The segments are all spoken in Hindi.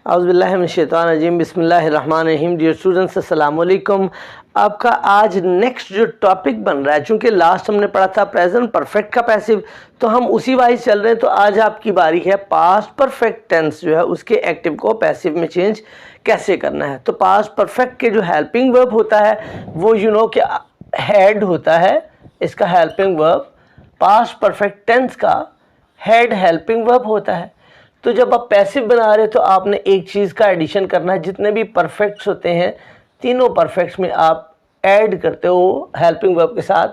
औज़ुबिल्लाहिमिनश्शैतानिर्रजीम बिस्मिल्लाहिर्रहमानिर्रहीम। डियर स्टूडेंट्स, अस्सलाम वालेकुम। आपका आज नेक्स्ट जो टॉपिक बन रहा है, चूँकि लास्ट हमने पढ़ा था प्रेजेंट परफेक्ट का पैसिव, तो हम उसी वाइज चल रहे हैं। तो आज आपकी बारी है पास्ट परफेक्ट टेंस जो है उसके एक्टिव को पैसिव में चेंज कैसे करना है। तो पास्ट परफेक्ट के जो हेल्पिंग वर्ब होता है वो कि हेड होता है, इसका helping verb. Past perfect tense का हेड हेल्पिंग वर्ब होता है। तो जब आप पैसिव बना रहे हो तो आपने एक चीज़ का एडिशन करना है। जितने भी परफेक्ट्स होते हैं, तीनों परफेक्ट्स में आप ऐड करते हो हेल्पिंग वर्ब के साथ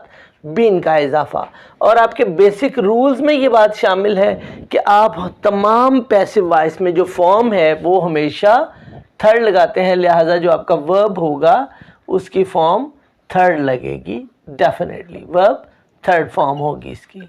बीन का इजाफा। और आपके बेसिक रूल्स में ये बात शामिल है कि आप तमाम पैसिव वॉइस में जो फॉर्म है वो हमेशा थर्ड लगाते हैं, लिहाजा जो आपका वर्ब होगा उसकी फॉर्म थर्ड लगेगी। डेफिनेटली वर्ब थर्ड फॉर्म होगी इसकी।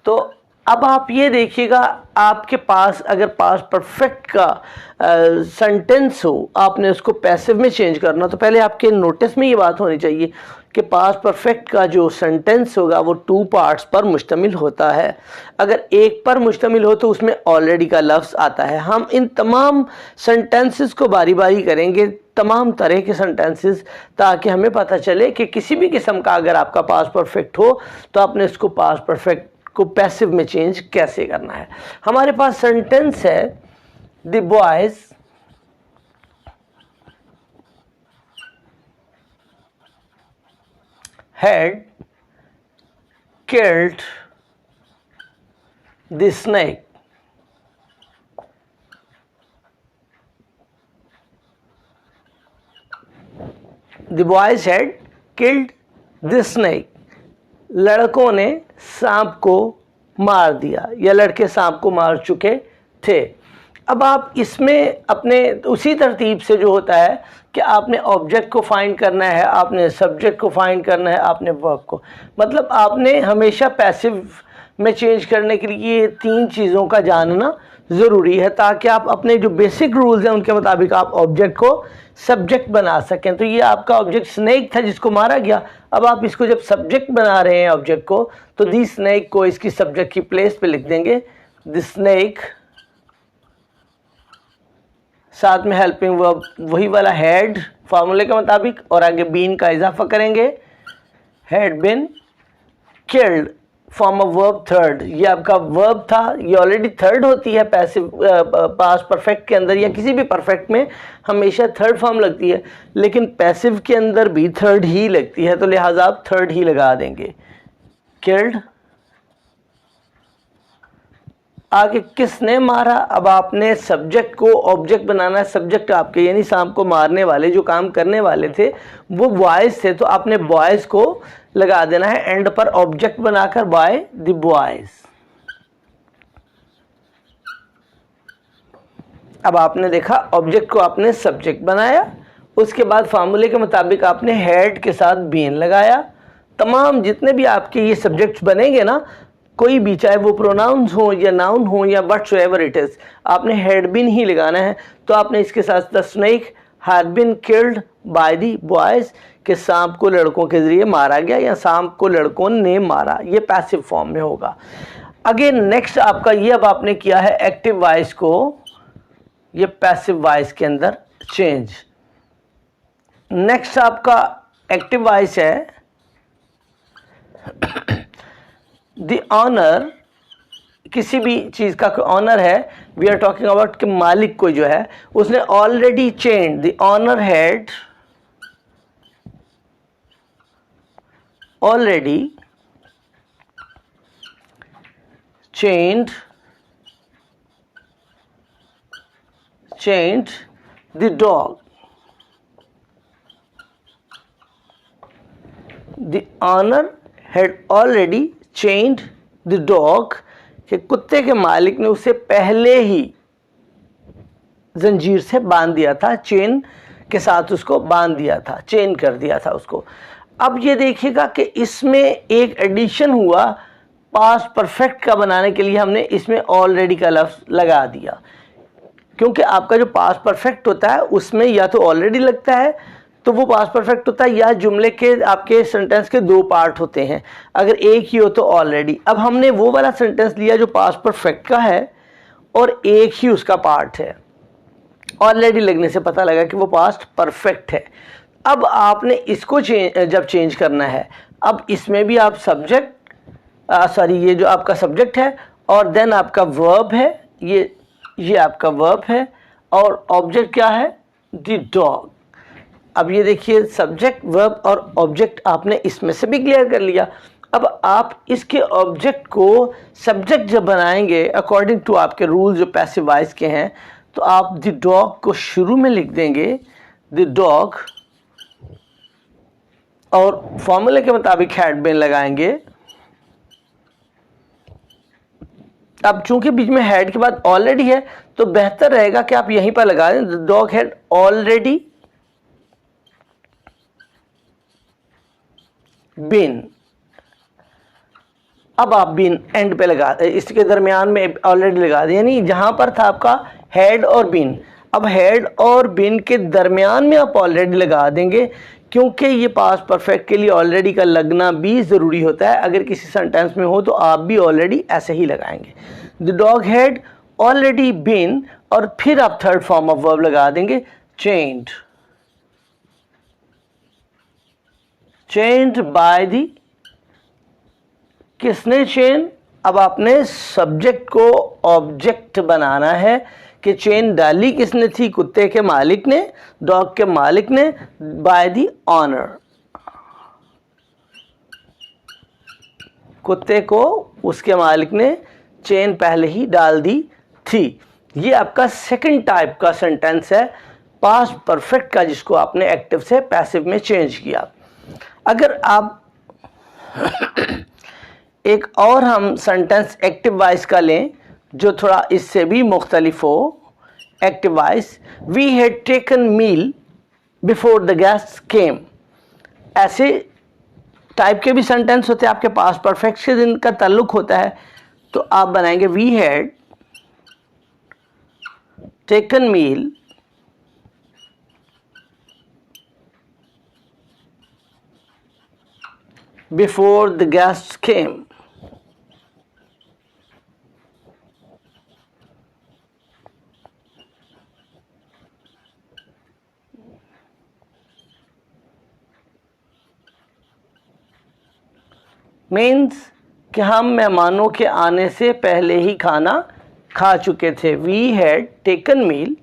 तो अब आप ये देखिएगा, आपके पास अगर पास्ट परफेक्ट का सेंटेंस हो, आपने उसको पैसिव में चेंज करना, तो पहले आपके नोटिस में ये बात होनी चाहिए कि पास्ट परफेक्ट का जो सेंटेंस होगा वो 2 पार्ट्स पर मुश्तमिल होता है। अगर एक पर मुश्तमिल हो तो उसमें ऑलरेडी का लफ्ज़ आता है। हम इन तमाम सेंटेंसेस को बारी बारी करेंगे, तमाम तरह के सेंटेंसेस, ताकि हमें पता चले कि किसी भी किस्म का अगर आपका पास्ट परफेक्ट हो तो आपने इसको पास्ट परफेक्ट को पैसिव में चेंज कैसे करना है। हमारे पास सेंटेंस है, the boys had killed the snake. The boys had killed the snake. लड़कों ने सांप को मार दिया या लड़के सांप को मार चुके थे। अब आप इसमें अपने उसी तरतीब से जो होता है कि आपने ऑब्जेक्ट को फाइंड करना है, आपने सब्जेक्ट को फाइंड करना है, आपने वर्ब को, मतलब आपने हमेशा पैसिव में चेंज करने के लिए ये 3 चीज़ों का जानना ज़रूरी है, ताकि आप अपने जो बेसिक रूल्स हैं उनके मुताबिक आप ऑब्जेक्ट को सब्जेक्ट बना सकें। तो ये आपका ऑब्जेक्ट स्नेक था जिसको मारा गया। अब आप इसको जब सब्जेक्ट बना रहे हैं ऑब्जेक्ट को, तो दी स्नेक को इसकी सब्जेक्ट की प्लेस पे लिख देंगे, द स्नेक, साथ में हेल्पिंग वर्ब वही वाला हेड फार्मूले के मुताबिक, और आगे बीन का इजाफा करेंगे, had been killed, form of verb third. ये आपका वर्ब था, ये ऑलरेडी थर्ड होती है पैसिव पास्ट परफेक्ट के अंदर या किसी भी परफेक्ट में हमेशा थर्ड फॉर्म लगती है, लेकिन पैसिव के अंदर भी थर्ड ही लगती है, तो लिहाजा आप थर्ड ही लगा देंगे, किल्ड। आगे किसने मारा, अब आपने सब्जेक्ट को ऑब्जेक्ट बनाना है। सब्जेक्ट आपके यानी सांप को मारने वाले जो काम करने वाले थे वो बॉयज़ थे, तो आपने बॉयज़ को लगा देना है एंड पर ऑब्जेक्ट बनाकर, बाय द बॉयज़। अब आपने देखा ऑब्जेक्ट को आपने सब्जेक्ट बनाया, उसके बाद फार्मूले के मुताबिक आपने हेड के साथ बीन लगाया। तमाम जितने भी आपके ये सब्जेक्ट्स बनेंगे ना, कोई भी, चाहे वो प्रोनाउंस हो या नाउन हो या व्हाटसोएवर इट इज़, आपने हैड बीन ही लगाना है। तो आपने इसके साथ the snake had been killed by the boys, कि सांप को लड़कों के ज़रिए मारा गया या सांप को लड़कों ने मारा, ये पैसिव फॉर्म में होगा। अगेन नेक्स्ट आपका ये, अब आपने किया है एक्टिव वॉइस को ये पैसिव वॉइस के अंदर चेंज। नेक्स्ट आपका एक्टिव वॉइस है द ऑनर, किसी भी चीज़ का ऑनर है, वी आर टॉकिंग अबाउट कि मालिक को जो है उसने already change, the owner had already change the dog. The owner had already change the dog, कि कुत्ते के मालिक ने उसे पहले ही जंजीर से बांध दिया था, चेन के साथ उसको बांध दिया था, चेन कर दिया था उसको। अब ये देखिएगा कि इसमें एक एडिशन हुआ पास्ट परफेक्ट का बनाने के लिए, हमने इसमें ऑलरेडी का लफ्ज़ लगा दिया, क्योंकि आपका जो पास्ट परफेक्ट होता है उसमें या तो ऑलरेडी लगता है तो वो पास्ट परफेक्ट होता है, या जुमले के आपके सेंटेंस के 2 पार्ट होते हैं, अगर एक ही हो तो ऑलरेडी। अब हमने वो वाला सेंटेंस लिया जो पास्ट परफेक्ट का है और एक ही उसका पार्ट है। ऑलरेडी लगने से पता लगा कि वो पास्ट परफेक्ट है। अब आपने इसको जब चेंज करना है, अब इसमें भी आप सब्जेक्ट ये जो आपका सब्जेक्ट है और देन आपका वर्ब है, ये आपका वर्ब है और ऑब्जेक्ट क्या है, द डॉग। अब ये देखिए सब्जेक्ट वर्ब और ऑब्जेक्ट आपने इसमें से भी क्लियर कर लिया। अब आप इसके ऑब्जेक्ट को सब्जेक्ट जब बनाएंगे अकॉर्डिंग टू आपके रूल जो पैसिव वॉइस के हैं, तो आप द डॉग को शुरू में लिख देंगे, द डॉग, और फॉर्मूले के मुताबिक हैड बीन लगाएंगे। अब चूंकि बीच में हैड के बाद ऑलरेडी है तो बेहतर रहेगा कि आप यहीं पर लगा दें, the dog had already been. अब आप बीन एंड पे लगा, इसके दरमियान में ऑलरेडी लगा दें, यानी जहां पर था आपका हैड और बीन, अब हैड और बीन के दरमियान में आप ऑलरेडी लगा देंगे, क्योंकि ये पास्ट परफेक्ट के लिए ऑलरेडी का लगना भी ज़रूरी होता है। अगर किसी सेंटेंस में हो तो आप भी ऑलरेडी ऐसे ही लगाएंगे, the dog had already been, और फिर आप थर्ड फॉर्म ऑफ वर्ब लगा देंगे, चेंज्ड, चेंज्ड बाय द, किसने चेन। अब आपने सब्जेक्ट को ऑब्जेक्ट बनाना है कि चेन डाली किसने थी, कुत्ते के मालिक ने, डॉग के मालिक ने, बाय द ऑनर, कुत्ते को उसके मालिक ने चेन पहले ही डाल दी थी। ये आपका सेकंड टाइप का सेंटेंस है पास्ट परफेक्ट का, जिसको आपने एक्टिव से पैसिव में चेंज किया। अगर आप एक और हम सेंटेंस एक्टिव वॉइस का लें जो थोड़ा इससे भी मुख्तलिफ हो, active voice, we had taken meal before the guest came. ऐसे टाइप के भी सेंटेंस होते हैं, आपके पास परफेक्ट से जिनका ताल्लुक होता है, तो आप बनाएंगे we had taken meal before the guest came. Means कि हम मेहमानों के आने से पहले ही खाना खा चुके थे। We had taken meal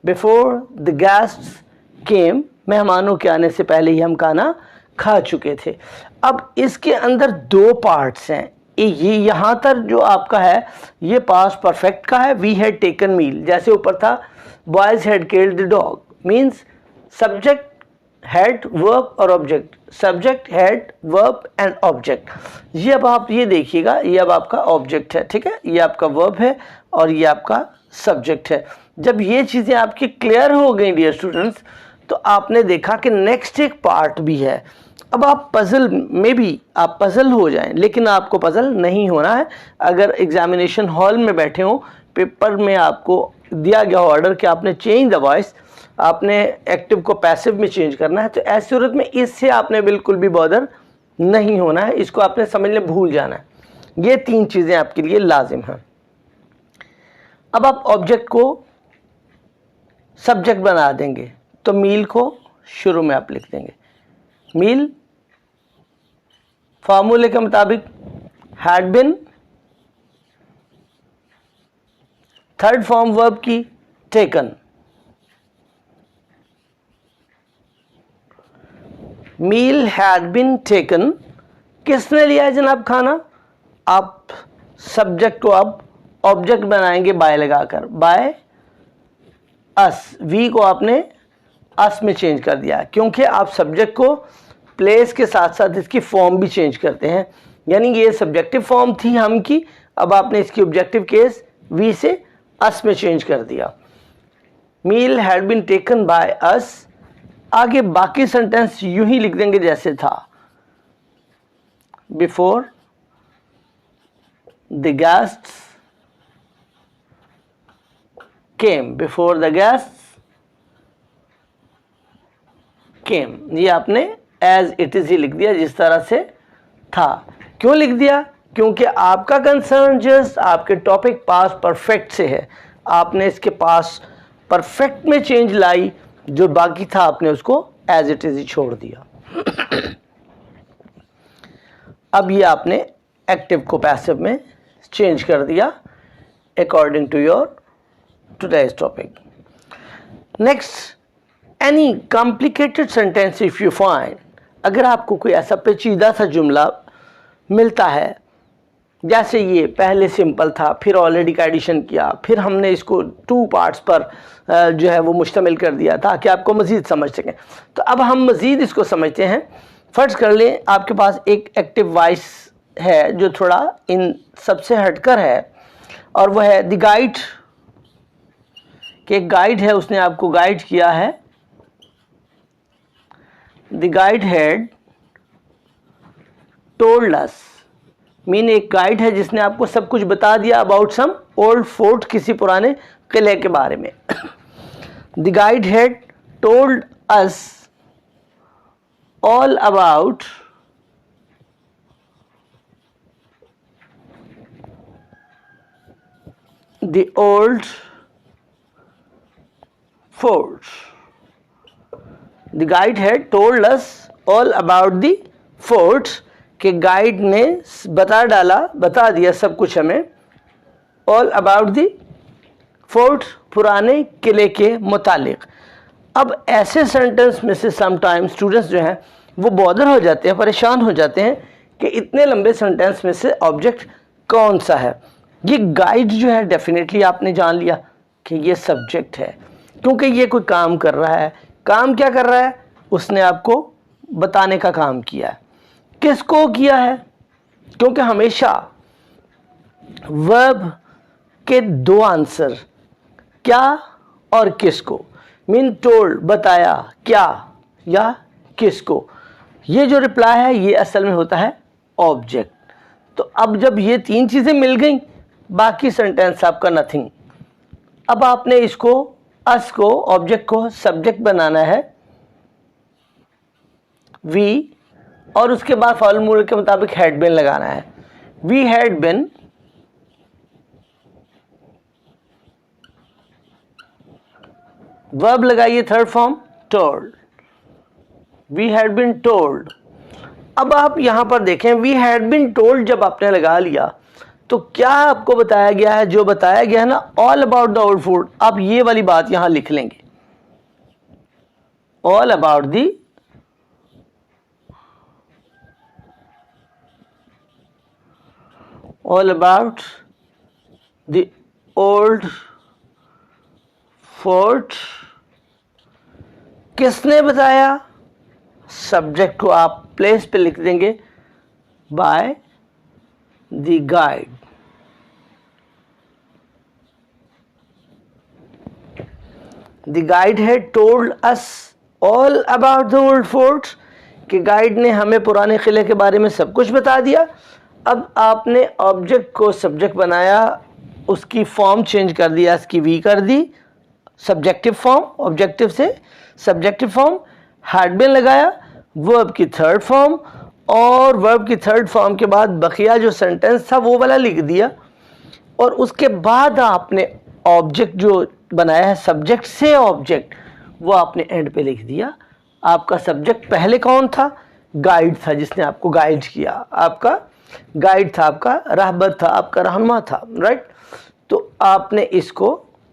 before the guests came, मेहमानों के आने से पहले ही हम खाना खा चुके थे। अब इसके अंदर दो पार्ट्स हैं, ये यहाँ तक जो आपका है ये पास्ट परफेक्ट का है, वी हैड टेकन मील, जैसे ऊपर था boys had killed the dog, means subject had verb और object, subject had verb and object. ये अब आप ये देखिएगा, ये अब आपका ऑब्जेक्ट है, ठीक है, ये आपका वर्ब है और ये आपका सब्जेक्ट है। जब ये चीज़ें आपकी क्लियर हो गई डियर स्टूडेंट्स, तो आपने देखा कि नेक्स्ट एक पार्ट भी है। अब आप पजल में भी आप पजल हो जाएं, लेकिन आपको पजल नहीं होना है। अगर एग्जामिनेशन हॉल में बैठे हो, पेपर में आपको दिया गया ऑर्डर कि आपने चेंज द वॉइस, आपने एक्टिव को पैसिव में चेंज करना है, तो ऐसी सूरत में इससे आपने बिल्कुल भी बॉदर नहीं होना है, इसको आपने समझने भूल जाना है। ये तीन चीज़ें आपके लिए लाजिम हैं। अब आप ऑब्जेक्ट को सब्जेक्ट बना देंगे, तो मील को शुरू में आप लिख देंगे, मील फार्मूले के मुताबिक had been, third form verb की taken, meal had been taken, किसने लिया है जनाब खाना, आप सब्जेक्ट को अब ऑब्जेक्ट बनाएंगे बाय लगाकर, बाय अस, वी को आपने अस में चेंज कर दिया, क्योंकि आप सब्जेक्ट को प्लेस के साथ साथ इसकी फॉर्म भी चेंज करते हैं, यानी ये सब्जेक्टिव फॉर्म थी हम की, अब आपने इसकी ऑब्जेक्टिव केस वी से अस में चेंज कर दिया। Meal had been taken by us, आगे बाकी सेंटेंस यूं ही लिख देंगे जैसे था, before the guests came, before the guests came, ये आपने एज इट इज ही लिख दिया जिस तरह से था। क्यों लिख दिया, क्योंकि आपका कंसर्न जस्ट आपके टॉपिक पास्ट परफेक्ट से है, आपने इसके पास परफेक्ट में चेंज लाई, जो बाकी था आपने उसको एज इट इज ही छोड़ दिया। अब ये आपने एक्टिव को पैसिव में चेंज कर दिया according to your today's topic. Next, any complicated sentence if you find, अगर आपको कोई ऐसा पेचीदा सा जुमला मिलता है, जैसे ये पहले सिंपल था, फिर ऑलरेडी का एडिशन किया, फिर हमने इसको 2 पार्ट्स पर जो है वो मुश्तमिल कर दिया ताकि आपको मज़ीद समझ सकें। तो अब हम मज़ीद इसको समझते हैं। फर्ज कर लें आपके पास एक एक्टिव वॉइस है जो थोड़ा इन सबसे हटकर है, और वह है द गाइड, कि एक गाइड है, उसने आपको गाइड किया है। The guide had told us, mean एक गाइड है जिसने आपको सब कुछ बता दिया अबाउट सम ओल्ड फोर्ट, किसी पुराने किले के बारे में। The guide had told us all about the old fort. The guide had told us all about the fort, कि गाइड ने बता दिया सब कुछ हमें, ऑल अबाउट द फोर्ट, पुराने किले के मुतालिक। अब ऐसे सेंटेंस में से समटाइम्स स्टूडेंट्स जो हैं वो बॉदर हो जाते हैं, परेशान हो जाते हैं कि इतने लंबे सेंटेंस में से ऑब्जेक्ट कौन सा है। ये गाइड जो है डेफिनेटली आपने जान लिया कि ये सब्जेक्ट है, क्योंकि ये कोई काम कर रहा है। काम क्या कर रहा है? उसने आपको बताने का काम किया है। किसको किया है? क्योंकि हमेशा वर्ब के 2 आंसर, क्या और किसको, मीन टोल्ड बताया, क्या या किसको। ये जो रिप्लाई है ये असल में होता है ऑब्जेक्ट। तो अब जब ये 3 चीज़ें मिल गई, बाकी सेंटेंस आपका नथिंग। अब आपने इसको अस को, ऑब्जेक्ट को सब्जेक्ट बनाना है, वी, और उसके बाद फॉर्मूले के मुताबिक हैड बीन लगाना है। वी हैड बीन वर्ब लगाइए third form told, we had been told. अब आप यहां पर देखें, वी हैड बीन टोल्ड जब आपने लगा लिया तो क्या आपको बताया गया है? जो बताया गया है ना, all about the old food, आप ये वाली बात यहां लिख लेंगे, all about the all about the old fort। किसने बताया? सब्जेक्ट को आप प्लेस पे लिख देंगे by the guide. The guide had told us all about the old fort, कि गाइड ने हमें पुराने किले के बारे में सब कुछ बता दिया। अब आपने ऑब्जेक्ट को सब्जेक्ट बनाया, उसकी फॉर्म चेंज कर दिया, इसकी वी कर दी, सब्जेक्टिव फॉर्म, ऑब्जेक्टिव से सब्जेक्टिव फॉर्म, हैड बीन लगाया, वर्ब की थर्ड फॉर्म, और वर्ब की थर्ड फॉर्म के बाद बकिया जो सेंटेंस था वो वाला लिख दिया, और उसके बाद आपने ऑब्जेक्ट जो बनाया है सब्जेक्ट से ऑब्जेक्ट, वो आपने एंड पे लिख दिया। आपका सब्जेक्ट पहले कौन था? गाइड था, जिसने आपको गाइड किया, आपका गाइड था, आपका रहबर था, आपका रहनुमा था, राइट। तो आपने इसको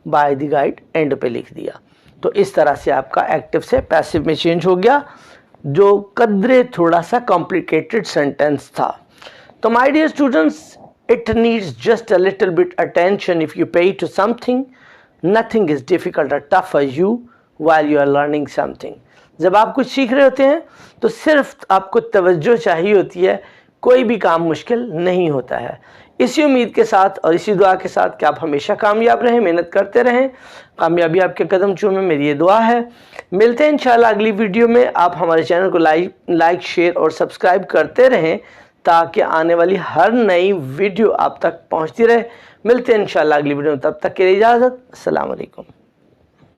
बाय द गाइड एंड पे लिख दिया। तो इस तरह से आपका एक्टिव से पैसिव में चेंज हो गया, जो कदरे थोड़ा सा कॉम्प्लिकेटेड सेंटेंस था। तो my dear students, it needs just a little bit attention if you pay to something. Nothing is difficult और tough for you while you are learning something. जब आप कुछ सीख रहे होते हैं तो सिर्फ आपको तवज्जो चाहिए होती है, कोई भी काम मुश्किल नहीं होता है। इसी उम्मीद के साथ और इसी दुआ के साथ कि आप हमेशा कामयाब रहें, मेहनत करते रहें, कामयाबी आपके कदम चूमे, मेरी ये दुआ है। मिलते हैं इंशाल्लाह अगली वीडियो में। आप हमारे चैनल को लाइक शेयर और सब्सक्राइब करते रहें ताकि आने वाली हर नई वीडियो आप तक पहुंचती रहे। मिलते हैं इंशाल्लाह अगली वीडियो में, तब तक के लिए इजाज़त। अस्सलाम वालेकुम।